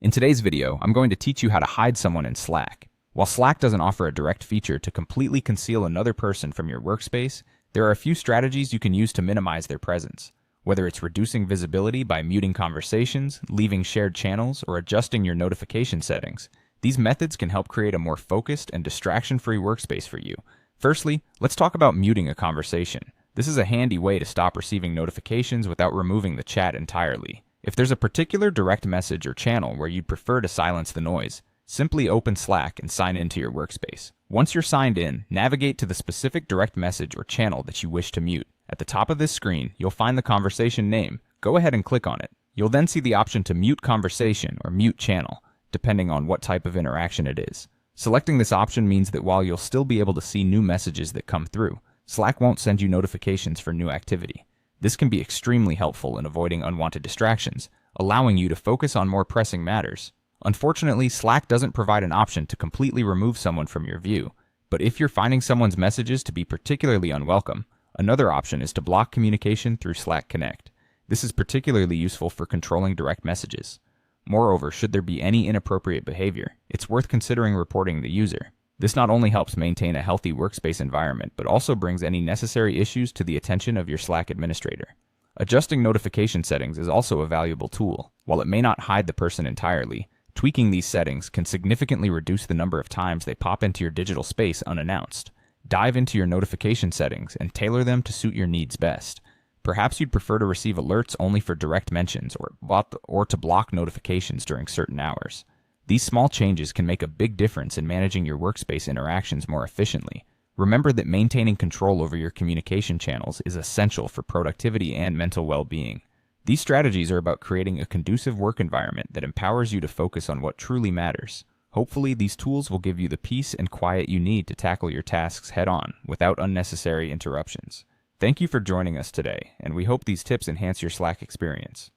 In today's video, I'm going to teach you how to hide someone in Slack. While Slack doesn't offer a direct feature to completely conceal another person from your workspace, there are a few strategies you can use to minimize their presence. Whether it's reducing visibility by muting conversations, leaving shared channels, or adjusting your notification settings, these methods can help create a more focused and distraction-free workspace for you. Firstly, let's talk about muting a conversation. This is a handy way to stop receiving notifications without removing the chat entirely. If there's a particular direct message or channel where you'd prefer to silence the noise, simply open Slack and sign into your workspace. Once you're signed in, navigate to the specific direct message or channel that you wish to mute. At the top of this screen, you'll find the conversation name. Go ahead and click on it. You'll then see the option to mute conversation or mute channel, depending on what type of interaction it is. Selecting this option means that while you'll still be able to see new messages that come through, Slack won't send you notifications for new activity. This can be extremely helpful in avoiding unwanted distractions, allowing you to focus on more pressing matters. Unfortunately, Slack doesn't provide an option to completely remove someone from your view, but if you're finding someone's messages to be particularly unwelcome, another option is to block communication through Slack Connect. This is particularly useful for controlling direct messages. Moreover, should there be any inappropriate behavior, it's worth considering reporting the user. This not only helps maintain a healthy workspace environment, but also brings any necessary issues to the attention of your Slack administrator. Adjusting notification settings is also a valuable tool. While it may not hide the person entirely, tweaking these settings can significantly reduce the number of times they pop into your digital space unannounced. Dive into your notification settings and tailor them to suit your needs best. Perhaps you'd prefer to receive alerts only for direct mentions or to block notifications during certain hours. These small changes can make a big difference in managing your workspace interactions more efficiently. Remember that maintaining control over your communication channels is essential for productivity and mental well-being. These strategies are about creating a conducive work environment that empowers you to focus on what truly matters. Hopefully, these tools will give you the peace and quiet you need to tackle your tasks head-on without unnecessary interruptions. Thank you for joining us today, and we hope these tips enhance your Slack experience.